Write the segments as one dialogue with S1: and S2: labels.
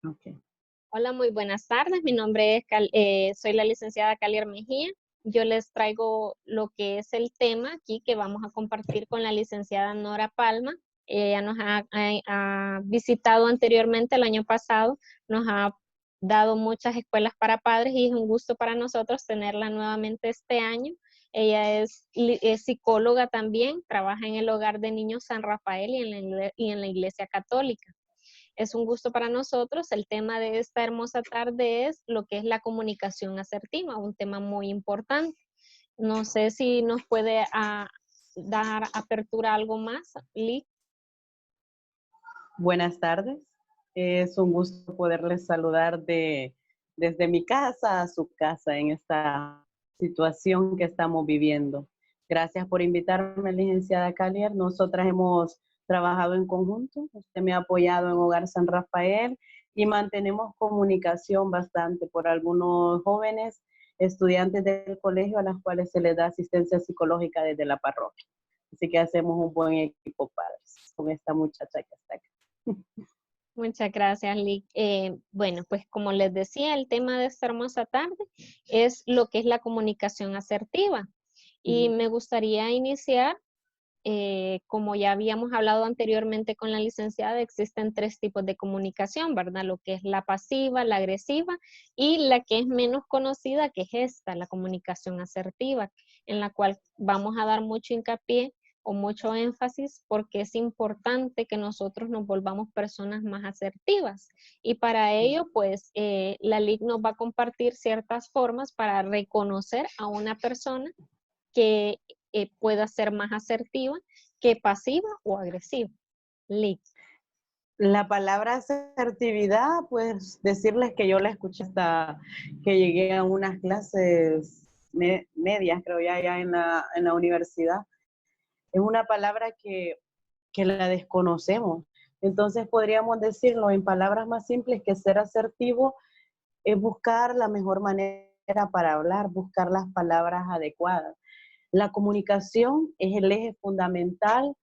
S1: Ok.
S2: Hola, muy buenas tardes. Mi nombre es, soy la licenciada Calier Mejía. Yo les traigo lo que es el tema aquí que vamos a compartir con la licenciada Nora Palma. Ella nos ha visitado anteriormente el año pasado, nos ha dado muchas escuelas para padres y es un gusto para nosotros tenerla nuevamente este año. Ella es psicóloga también, trabaja en el Hogar de Niños San Rafael y en la Iglesia Católica. Es un gusto para nosotros. El tema de esta hermosa tarde es lo que es la comunicación asertiva, un tema muy importante. No sé si nos puede dar apertura a algo más, Lee.
S1: Buenas tardes. Es un gusto poderles saludar desde mi casa a su casa en esta situación que estamos viviendo. Gracias por invitarme, licenciada Calier. Nosotras hemos trabajado en conjunto. Usted me ha apoyado en Hogar San Rafael y mantenemos comunicación bastante por algunos jóvenes estudiantes del colegio a las cuales se les da asistencia psicológica desde la parroquia. Así que hacemos un buen equipo, padres, con esta muchacha que está aquí.
S2: Muchas gracias, Lee. Bueno, pues como les decía, el tema de esta hermosa tarde es lo que es la comunicación asertiva. Y me gustaría iniciar. Como ya habíamos hablado anteriormente con la licenciada, existen tres tipos de comunicación, ¿verdad? Lo que es la pasiva, la agresiva y la que es menos conocida, que es esta, la comunicación asertiva, en la cual vamos a dar mucho hincapié o mucho énfasis porque es importante que nosotros nos volvamos personas más asertivas. Y para ello, pues, la LIC nos va a compartir ciertas formas para reconocer a una persona que pueda ser más asertiva que pasiva o agresiva. Lick.
S1: La palabra asertividad, pues decirles que yo la escuché hasta que llegué a unas clases medias, creo ya en la universidad. Es una palabra que la desconocemos. Entonces podríamos decirlo en palabras más simples que ser asertivo es buscar la mejor manera para hablar, buscar las palabras adecuadas. La comunicación es el eje fundamental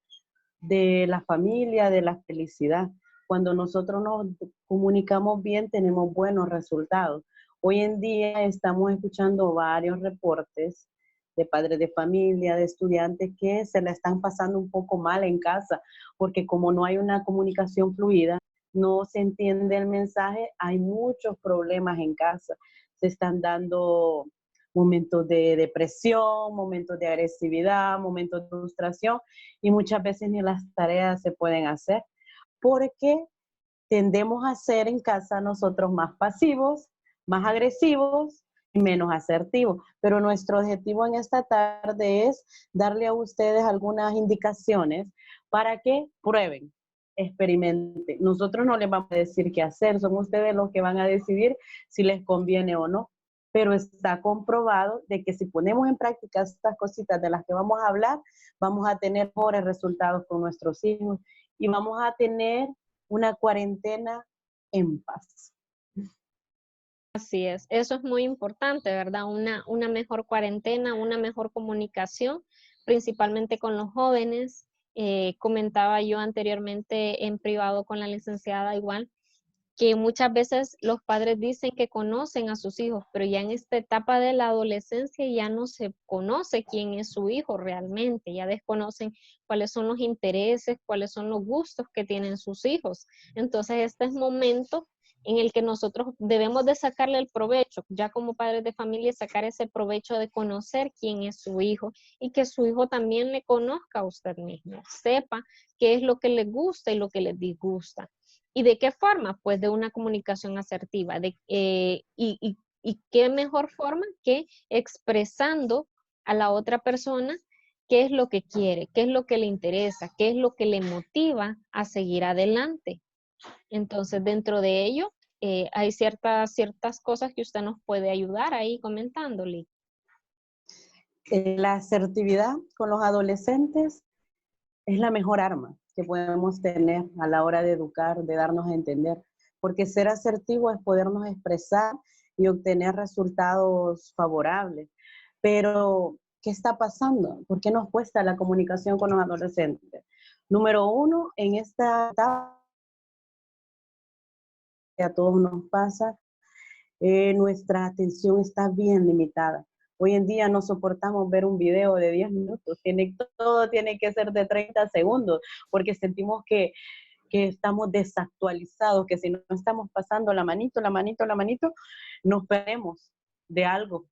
S1: de la familia, de la felicidad. Cuando nosotros nos comunicamos bien, tenemos buenos resultados. Hoy en día estamos escuchando varios reportes de padres de familia, de estudiantes que se la están pasando un poco mal en casa, porque como no hay una comunicación fluida, no se entiende el mensaje, hay muchos problemas en casa. Se están dando momentos de depresión, momentos de agresividad, momentos de frustración, y muchas veces ni las tareas se pueden hacer porque tendemos a ser en casa nosotros más pasivos, más agresivos y menos asertivos. Pero nuestro objetivo en esta tarde es darle a ustedes algunas indicaciones para que prueben, experimenten. Nosotros no les vamos a decir qué hacer, son ustedes los que van a decidir si les conviene o no. Pero está comprobado de que si ponemos en práctica estas cositas de las que vamos a hablar, vamos a tener mejores resultados con nuestros hijos y vamos a tener una cuarentena en paz.
S2: Así es, eso es muy importante, ¿verdad? Una mejor cuarentena, una mejor comunicación, principalmente con los jóvenes. Comentaba yo anteriormente en privado con la licenciada igual, que muchas veces los padres dicen que conocen a sus hijos, pero ya en esta etapa de la adolescencia ya no se conoce quién es su hijo realmente, ya desconocen cuáles son los intereses, cuáles son los gustos que tienen sus hijos. Entonces, este es momento en el que nosotros debemos de sacarle el provecho, ya como padres de familia, sacar ese provecho de conocer quién es su hijo y que su hijo también le conozca a usted mismo, sepa qué es lo que le gusta y lo que le disgusta. ¿Y de qué forma? Pues de una comunicación asertiva. Y qué mejor forma que expresando a la otra persona qué es lo que quiere, qué es lo que le interesa, qué es lo que le motiva a seguir adelante. Entonces, dentro de ello, hay ciertas cosas que usted nos puede ayudar ahí comentándole.
S1: La asertividad con los adolescentes es la mejor arma que podemos tener a la hora de educar, de darnos a entender, porque ser asertivo es podernos expresar y obtener resultados favorables. Pero, ¿qué está pasando? ¿Por qué nos cuesta la comunicación con los adolescentes? Número uno, en esta etapa a todos nos pasa, nuestra atención está bien limitada. Hoy en día no soportamos ver un video de 10 minutos, todo tiene que ser de 30 segundos, porque sentimos que estamos desactualizados, que si no estamos pasando la manito, nos perdemos de algo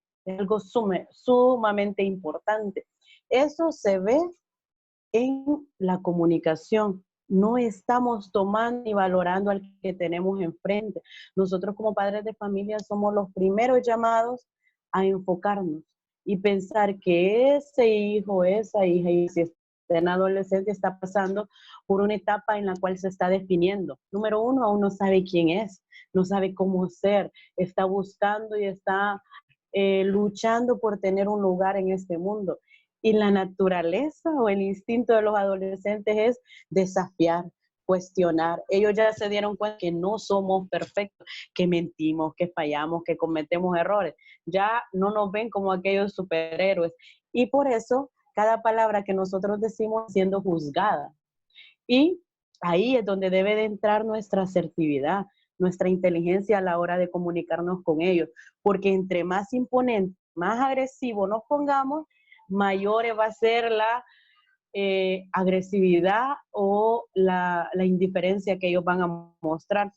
S1: sumamente importante. Eso se ve en la comunicación. No estamos tomando y valorando al que tenemos enfrente. Nosotros como padres de familia somos los primeros llamados a enfocarnos y pensar que ese hijo, esa hija, y si está en adolescente, está pasando por una etapa en la cual se está definiendo. Número uno, aún no sabe quién es, no sabe cómo ser, está buscando y está luchando por tener un lugar en este mundo. Y la naturaleza o el instinto de los adolescentes es desafiar, cuestionar. Ellos ya se dieron cuenta que no somos perfectos, que mentimos, que fallamos, que cometemos errores. Ya no nos ven como aquellos superhéroes. Y por eso, cada palabra que nosotros decimos siendo juzgada. Y ahí es donde debe de entrar nuestra asertividad, nuestra inteligencia a la hora de comunicarnos con ellos. Porque entre más imponente, más agresivo nos pongamos, mayor va a ser la agresividad o la indiferencia que ellos van a mostrar.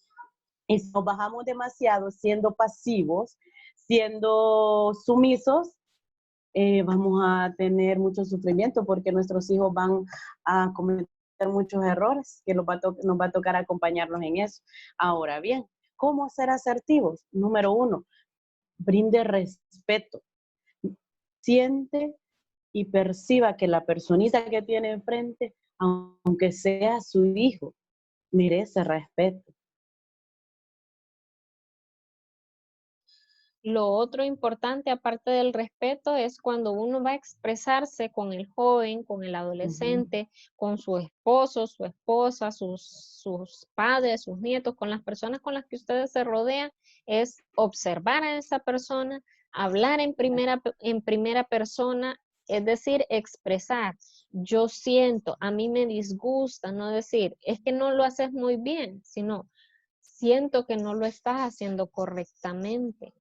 S1: Y si nos bajamos demasiado siendo pasivos, siendo sumisos, vamos a tener mucho sufrimiento porque nuestros hijos van a cometer muchos errores que nos va a tocar acompañarlos en eso. Ahora bien, ¿cómo ser asertivos? Número uno, brinde respeto. Siente y perciba que la personita que tiene enfrente, aunque sea su hijo, merece respeto.
S2: Lo otro importante, aparte del respeto, es cuando uno va a expresarse con el joven, con el adolescente, con su esposo, su esposa, sus padres, sus nietos, con las personas con las que ustedes se rodean, es observar a esa persona, hablar en primera persona, es decir, expresar. Yo siento, a mí me disgusta, no decir, es que no lo haces muy bien, sino siento que no lo estás haciendo correctamente.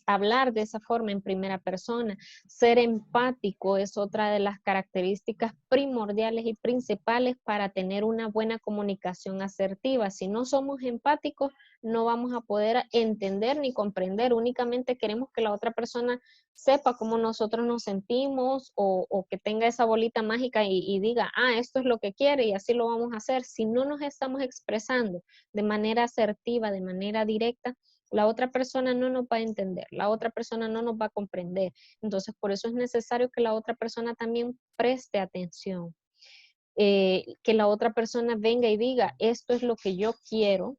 S2: Hablar de esa forma en primera persona. Ser empático es otra de las características primordiales y principales para tener una buena comunicación asertiva. Si no somos empáticos, no vamos a poder entender ni comprender. Únicamente queremos que la otra persona sepa cómo nosotros nos sentimos o que tenga esa bolita mágica y diga, esto es lo que quiere y así lo vamos a hacer. Si no nos estamos expresando de manera asertiva, de manera directa, la otra persona no nos va a entender, la otra persona no nos va a comprender. Entonces, por eso es necesario que la otra persona también preste atención. Que la otra persona venga y diga, esto es lo que yo quiero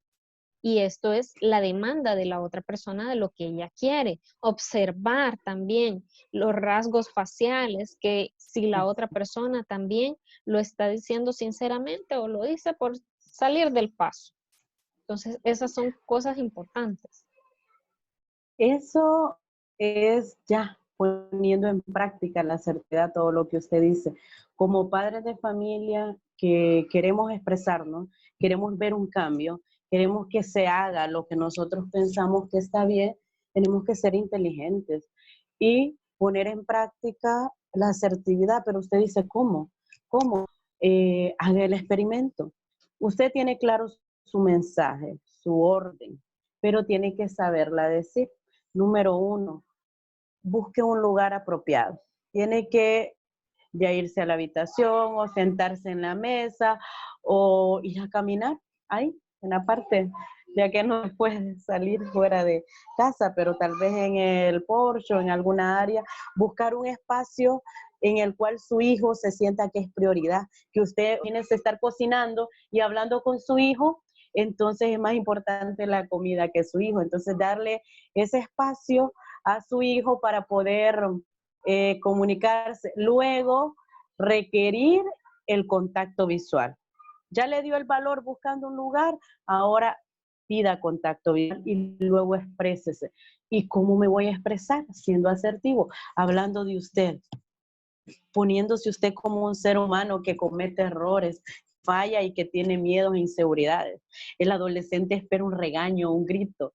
S2: y esto es la demanda de la otra persona de lo que ella quiere. Observar también los rasgos faciales, que si la otra persona también lo está diciendo sinceramente o lo dice por salir del paso. Entonces, esas son cosas importantes.
S1: Eso es ya poniendo en práctica la certeza, todo lo que usted dice. Como padres de familia que queremos expresarnos, queremos ver un cambio, queremos que se haga lo que nosotros pensamos que está bien, tenemos que ser inteligentes y poner en práctica la asertividad. Pero usted dice, ¿cómo? ¿Cómo? Haga el experimento. Usted tiene claro su mensaje, su orden, pero tiene que saberla decir. Número uno, busque un lugar apropiado. Tiene que ya irse a la habitación o sentarse en la mesa o ir a caminar ahí, en la parte, ya que no puede salir fuera de casa, pero tal vez en el porche o en alguna área, buscar un espacio en el cual su hijo se sienta que es prioridad, que usted tiene que estar cocinando y hablando con su hijo, entonces es más importante la comida que su hijo. Entonces darle ese espacio a su hijo para poder comunicarse. Luego, requerir el contacto visual. Ya le dio el valor buscando un lugar, ahora pida contacto visual y luego exprésese. ¿Y cómo me voy a expresar? Siendo asertivo, hablando de usted, poniéndose usted como un ser humano que comete errores, falla y que tiene miedos e inseguridades. El adolescente espera un regaño, un grito,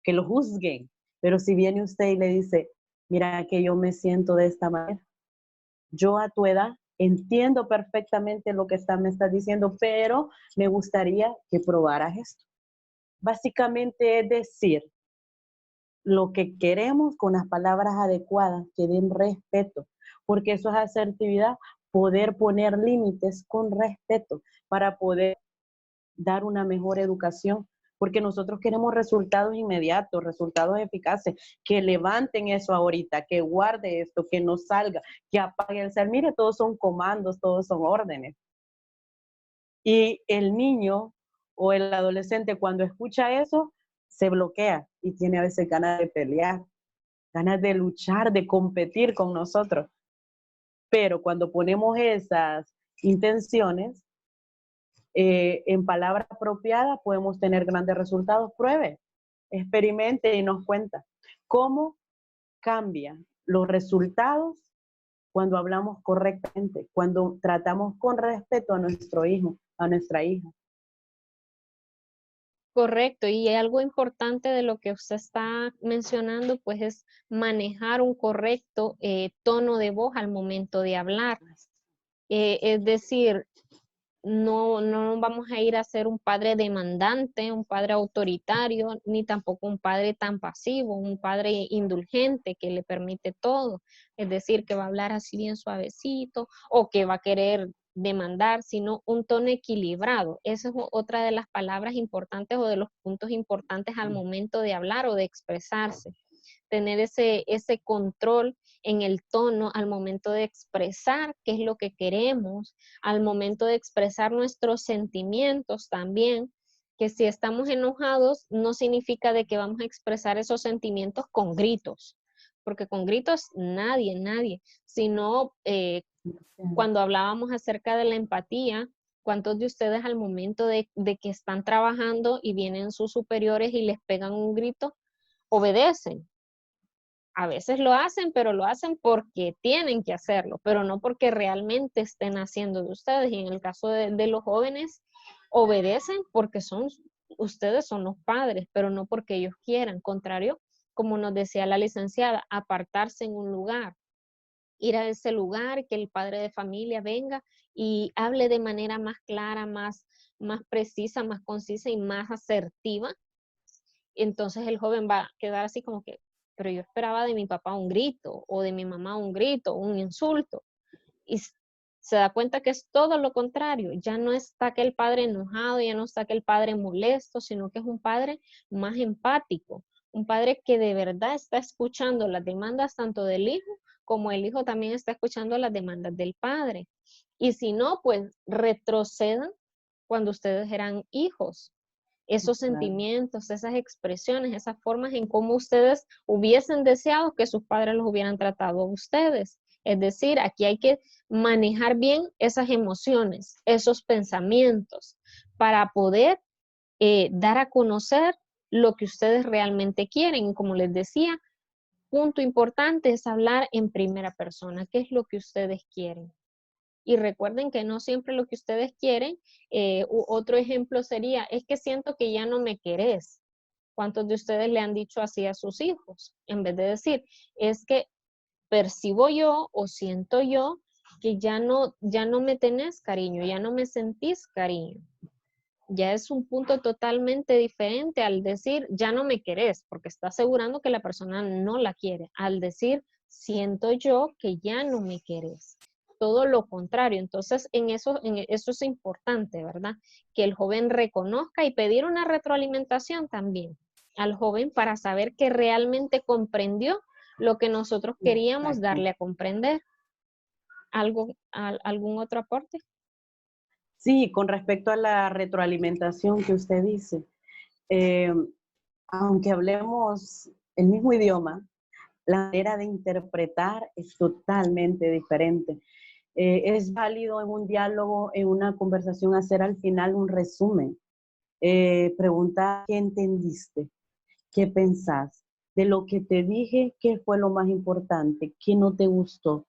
S1: que lo juzguen. Pero si viene usted y le dice, mira que yo me siento de esta manera, yo a tu edad entiendo perfectamente lo que me estás diciendo, pero me gustaría que probaras esto. Básicamente es decir lo que queremos con las palabras adecuadas, que den respeto, porque eso es asertividad, poder poner límites con respeto para poder dar una mejor educación, porque nosotros queremos resultados inmediatos, resultados eficaces, que levanten eso ahorita, que guarde esto, que no salga, que apague el cel. Mire, todos son comandos, todos son órdenes. Y el niño o el adolescente cuando escucha eso, se bloquea y tiene a veces ganas de pelear, ganas de luchar, de competir con nosotros. Pero cuando ponemos esas intenciones, en palabra apropiada podemos tener grandes resultados. Pruebe, experimente y nos cuenta cómo cambian los resultados cuando hablamos correctamente, cuando tratamos con respeto a nuestro hijo, a nuestra hija.
S2: Correcto, y algo importante de lo que usted está mencionando, pues es manejar un correcto tono de voz al momento de hablar. Es decir, no vamos a ir a ser un padre demandante, un padre autoritario, ni tampoco un padre tan pasivo, un padre indulgente que le permite todo. Es decir, que va a hablar así bien suavecito o que va a querer demandar, sino un tono equilibrado. Esa es otra de las palabras importantes o de los puntos importantes al momento de hablar o de expresarse. Tener ese control en el tono al momento de expresar qué es lo que queremos, al momento de expresar nuestros sentimientos también, que si estamos enojados no significa de que vamos a expresar esos sentimientos con gritos, porque con gritos nadie, sino cuando hablábamos acerca de la empatía, ¿cuántos de ustedes al momento de que están trabajando y vienen sus superiores y les pegan un grito, obedecen? A veces lo hacen, pero lo hacen porque tienen que hacerlo, pero no porque realmente estén haciendo de ustedes. Y en el caso de los jóvenes, obedecen porque ustedes son los padres, pero no porque ellos quieran. Contrario, como nos decía la licenciada, apartarse en un lugar, ir a ese lugar, que el padre de familia venga y hable de manera más clara, más precisa, más concisa y más asertiva. Entonces el joven va a quedar así como que, pero yo esperaba de mi papá un grito, o de mi mamá un grito, un insulto. Y se da cuenta que es todo lo contrario. Ya no está que el padre enojado, ya no está que el padre molesto, sino que es un padre más empático, un padre que de verdad está escuchando las demandas tanto del hijo como el hijo también está escuchando las demandas del padre. Y si no, pues retrocedan cuando ustedes eran hijos, esos
S1: Claro.
S2: sentimientos, esas expresiones, esas formas en cómo ustedes hubiesen deseado que sus padres los hubieran tratado a ustedes. Es decir, aquí hay que manejar bien esas emociones, esos pensamientos, para poder dar a conocer lo que ustedes realmente quieren. Y como les decía, punto importante es hablar en primera persona. ¿Qué es lo que ustedes quieren? Y recuerden que no siempre lo que ustedes quieren, otro ejemplo sería, es que siento que ya no me querés. ¿Cuántos de ustedes le han dicho así a sus hijos? En vez de decir, es que percibo yo o siento yo que ya no me tenés cariño, ya no me sentís cariño. Ya es un punto totalmente diferente al decir, ya no me querés, porque está asegurando que la persona no la quiere. Al decir, siento yo que ya no me querés. Todo lo contrario. Entonces, en eso es importante, ¿verdad? Que el joven reconozca y pedir una retroalimentación también al joven para saber que realmente comprendió lo que nosotros queríamos
S1: Exacto.
S2: darle a comprender. ¿Algún otro aporte?
S1: Sí, con respecto a la retroalimentación que usted dice, eh, aunque hablemos el mismo idioma, la manera de interpretar es totalmente diferente. Es válido en un diálogo, en una conversación, hacer al final un resumen. Preguntar qué entendiste, qué pensás, de lo que te dije, qué fue lo más importante, qué no te gustó.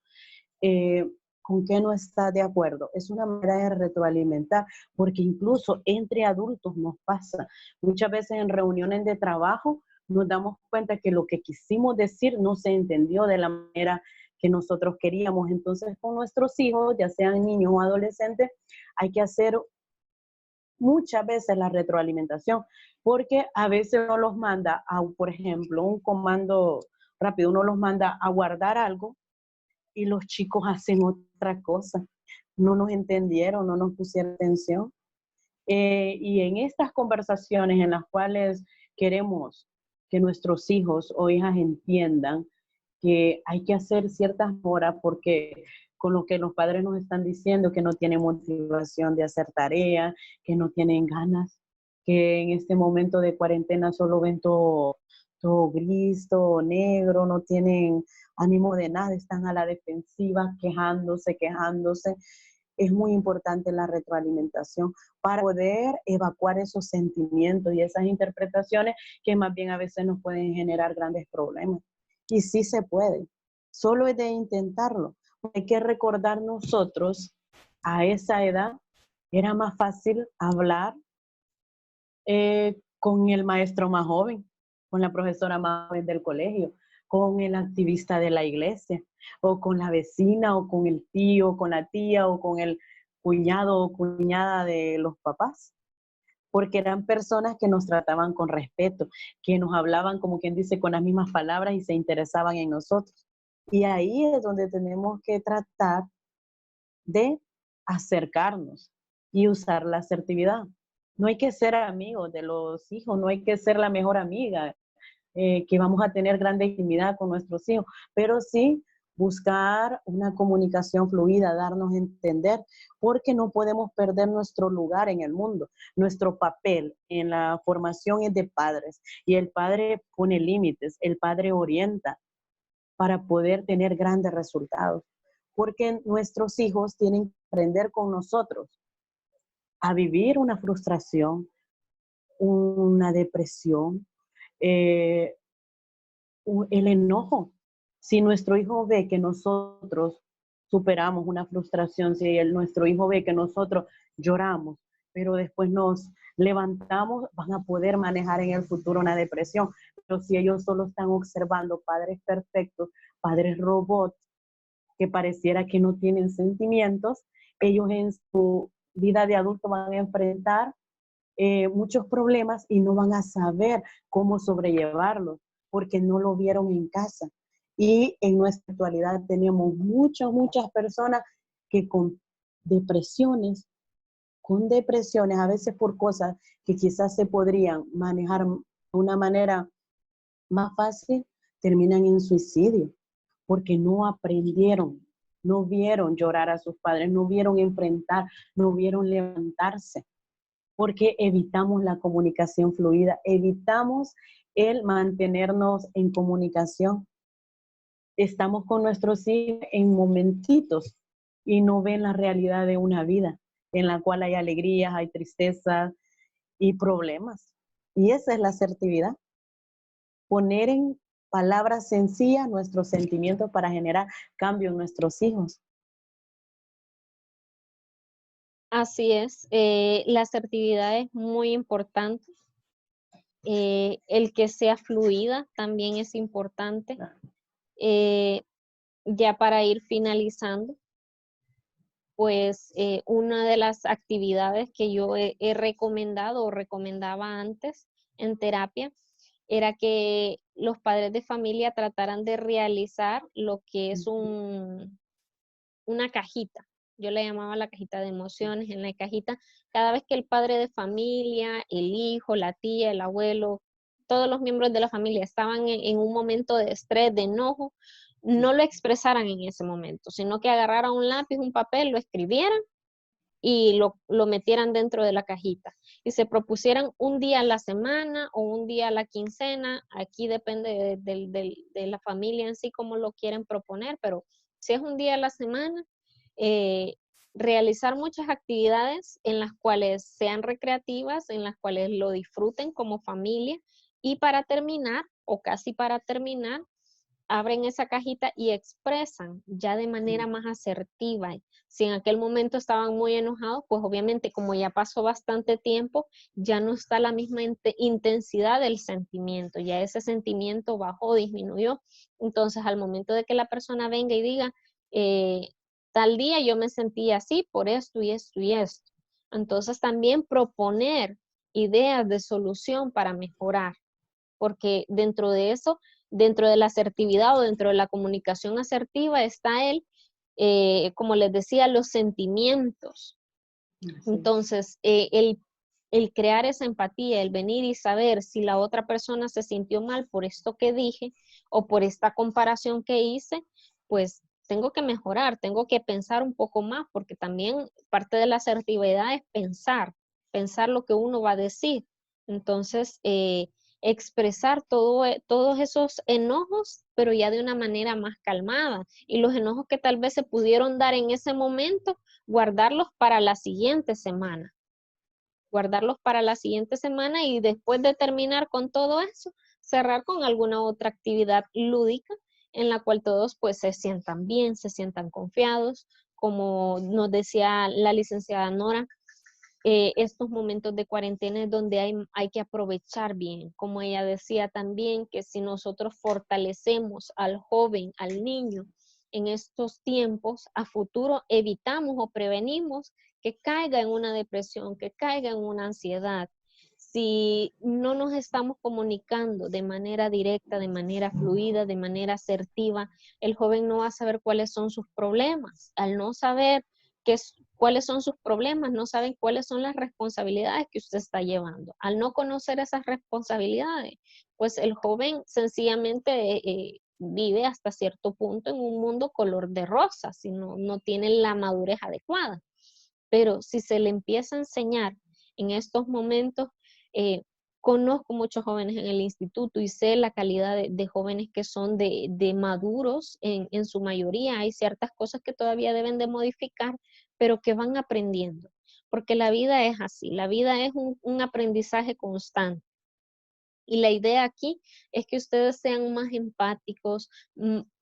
S1: con qué no está de acuerdo. Es una manera de retroalimentar, porque incluso entre adultos nos pasa. Muchas veces en reuniones de trabajo nos damos cuenta que lo que quisimos decir no se entendió de la manera que nosotros queríamos. Entonces, con nuestros hijos, ya sean niños o adolescentes, hay que hacer muchas veces la retroalimentación, porque a veces uno los manda a, por ejemplo, un comando rápido, uno los manda a guardar algo y los chicos hacen otra cosa. No nos entendieron, no nos pusieron atención. Y en estas conversaciones en las cuales queremos que nuestros hijos o hijas entiendan que hay que hacer ciertas horas porque con lo que los padres nos están diciendo, que no tienen motivación de hacer tareas, que no tienen ganas, que en este momento de cuarentena solo ven todo gris, todo negro, no tienen ánimo de nada, están a la defensiva, quejándose. Es muy importante la retroalimentación para poder evacuar esos sentimientos y esas interpretaciones que más bien a veces nos pueden generar grandes problemas. Y sí se puede, solo es de intentarlo. Hay que recordar nosotros, a esa edad, era más fácil hablar con el maestro más joven, con la profesora más joven del colegio, con el activista de la iglesia, o con la vecina, o con el tío, o con la tía, o con el cuñado o cuñada de los papás, porque eran personas que nos trataban con respeto, que nos hablaban, como quien dice, con las mismas palabras y se interesaban en nosotros. Y ahí es donde tenemos que tratar de acercarnos y usar la asertividad. No hay que ser amigos de los hijos, no hay que ser la mejor amiga, que vamos a tener gran intimidad con nuestros hijos, pero sí buscar una comunicación fluida, darnos a entender, porque no podemos perder nuestro lugar en el mundo. Nuestro papel en la formación es de padres y el padre pone límites, el padre orienta para poder tener grandes resultados, porque nuestros hijos tienen que aprender con nosotros a vivir una frustración, una depresión, eh, el enojo. Si nuestro hijo ve que nosotros superamos una frustración, si nuestro hijo ve que nosotros lloramos, pero después nos levantamos, van a poder manejar en el futuro una depresión. Pero si ellos solo están observando padres perfectos, padres robots, que pareciera que no tienen sentimientos, ellos en su vida de adulto van a enfrentar muchos problemas y no van a saber cómo sobrellevarlos porque no lo vieron en casa. Y en nuestra actualidad tenemos muchas personas que con depresiones, a veces por cosas que quizás se podrían manejar de una manera más fácil, terminan en suicidio porque no aprendieron, no vieron llorar a sus padres, no vieron enfrentar, no vieron levantarse, porque evitamos la comunicación fluida, evitamos el mantenernos en comunicación. Estamos con nuestros hijos en momentitos y no ven la realidad de una vida en la cual hay alegrías, hay tristezas y problemas. Y esa es la asertividad, poner en palabras sencillas nuestros sentimientos para generar cambio en nuestros hijos.
S2: Así es, la asertividad es muy importante. El que sea fluida también es importante. Ya para ir finalizando, pues una de las actividades que yo he recomendado o recomendaba antes en terapia era que los padres de familia trataran de realizar lo que es una cajita. Yo le llamaba la cajita de emociones. En la cajita, cada vez que el padre de familia, el hijo, la tía, el abuelo, todos los miembros de la familia estaban en un momento de estrés, de enojo, no lo expresaran en ese momento, sino que agarraran un lápiz, un papel, lo escribieran y lo metieran dentro de la cajita. Y se propusieran un día a la semana o un día a la quincena. Aquí depende de la familia en sí cómo lo quieren proponer, pero si es un día a la semana, realizar muchas actividades en las cuales sean recreativas, en las cuales lo disfruten como familia. Y para terminar, o casi para terminar, abren esa cajita y expresan ya de manera más asertiva. Si en aquel momento estaban muy enojados, pues obviamente como ya pasó bastante tiempo, ya no está la misma intensidad del sentimiento, ya ese sentimiento bajó, disminuyó. Entonces al momento de que la persona venga y diga, tal día yo me sentí así por esto y esto y esto. Entonces también proponer ideas de solución para mejorar, porque dentro de eso, dentro de la asertividad o dentro de la comunicación asertiva está como les decía, los sentimientos.
S1: Sí.
S2: Entonces, el crear esa empatía, el venir y saber si la otra persona se sintió mal por esto que dije o por esta comparación que hice, pues tengo que mejorar, tengo que pensar un poco más, porque también parte de la asertividad es pensar lo que uno va a decir. Entonces, expresar todos esos enojos, pero ya de una manera más calmada. Y los enojos que tal vez se pudieron dar en ese momento, guardarlos para la siguiente semana. Guardarlos para la siguiente semana y después de terminar con todo eso, cerrar con alguna otra actividad lúdica en la cual todos pues se sientan bien, se sientan confiados. Como nos decía la licenciada Nora, estos momentos de cuarentena es donde hay que aprovechar bien. Como ella decía también, que si nosotros fortalecemos al joven, al niño, en estos tiempos, a futuro evitamos o prevenimos que caiga en una depresión, que caiga en una ansiedad. Si no nos estamos comunicando de manera directa, de manera fluida, de manera asertiva, el joven no va a saber cuáles son sus problemas. Al no saber cuáles son sus problemas, no saben cuáles son las responsabilidades que usted está llevando. Al no conocer esas responsabilidades, pues el joven sencillamente vive hasta cierto punto en un mundo color de rosa, si no tiene la madurez adecuada. Pero si se le empieza a enseñar en estos momentos, conozco muchos jóvenes en el instituto y sé la calidad de jóvenes que son de maduros en su mayoría. Hay ciertas cosas que todavía deben de modificar, pero que van aprendiendo, porque la vida es así, la vida es un aprendizaje constante. Y la idea aquí es que ustedes sean más empáticos,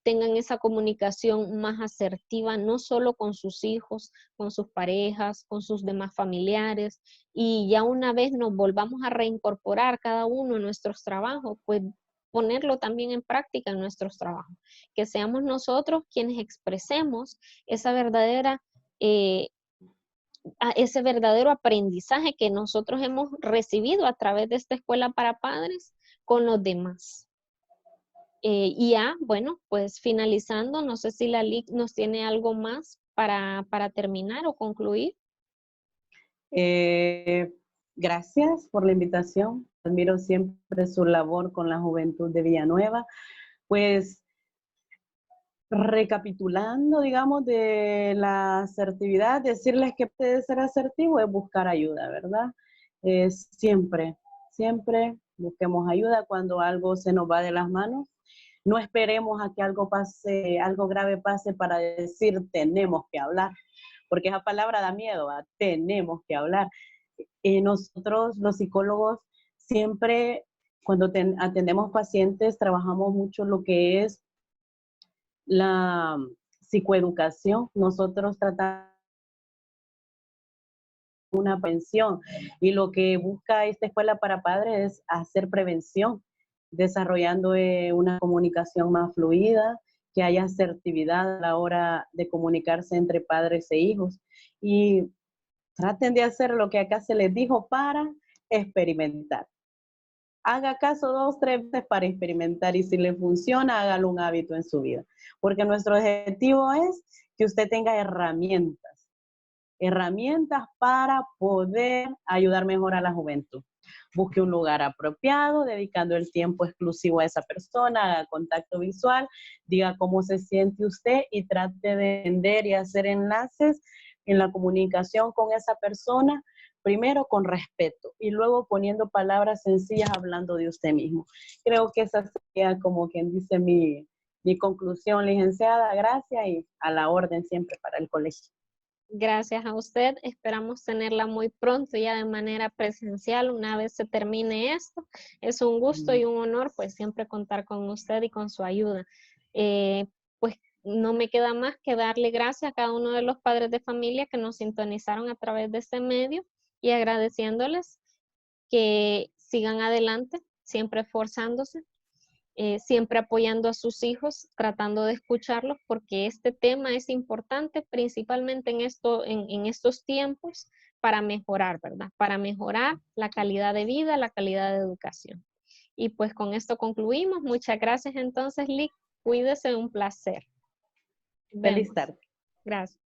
S2: tengan esa comunicación más asertiva, no solo con sus hijos, con sus parejas, con sus demás familiares. Y ya una vez nos volvamos a reincorporar cada uno en nuestros trabajos, pues ponerlo también en práctica en nuestros trabajos. Que seamos nosotros quienes expresemos esa verdadera a ese verdadero aprendizaje que nosotros hemos recibido a través de esta escuela para padres con los demás. Y ya, bueno, pues finalizando, no sé si la LIC nos tiene algo más para terminar o concluir.
S1: Gracias por la invitación. Admiro siempre su labor con la juventud de Villanueva. Pues recapitulando, digamos, de la asertividad, decirles que puede ser asertivo es buscar ayuda, ¿verdad? Siempre, siempre busquemos ayuda cuando algo se nos va de las manos. No esperemos a que algo pase, algo grave pase para decir tenemos que hablar, porque esa palabra da miedo, ¿verdad? Tenemos que hablar. Nosotros, los psicólogos, siempre cuando atendemos pacientes, trabajamos mucho lo que es la psicoeducación. Nosotros tratamos una prevención y lo que busca esta escuela para padres es hacer prevención, desarrollando una comunicación más fluida, que haya asertividad a la hora de comunicarse entre padres e hijos. Y traten de hacer lo que acá se les dijo para experimentar. Haga caso 2, 3 veces para experimentar y si le funciona, hágalo un hábito en su vida. Porque nuestro objetivo es que usted tenga herramientas para poder ayudar mejor a la juventud. Busque un lugar apropiado, dedicando el tiempo exclusivo a esa persona, haga contacto visual, diga cómo se siente usted y trate de entender y hacer enlaces en la comunicación con esa persona, primero con respeto y luego poniendo palabras sencillas hablando de usted mismo. Creo que esa sería como quien dice mi conclusión, licenciada. Gracias y a la orden siempre para el colegio.
S2: Gracias a usted. Esperamos tenerla muy pronto ya de manera presencial una vez se termine esto. Es un gusto y un honor pues siempre contar con usted y con su ayuda. Pues no me queda más que darle gracias a cada uno de los padres de familia que nos sintonizaron a través de este medio y agradeciéndoles que sigan adelante, siempre esforzándose, siempre apoyando a sus hijos, tratando de escucharlos, porque este tema es importante principalmente en estos tiempos para mejorar, ¿verdad? Para mejorar la calidad de vida, la calidad de educación. Y pues con esto concluimos. Muchas gracias entonces, Lick. Cuídese, un placer.
S1: Feliz
S2: Vemos.
S1: tarde.
S2: Gracias.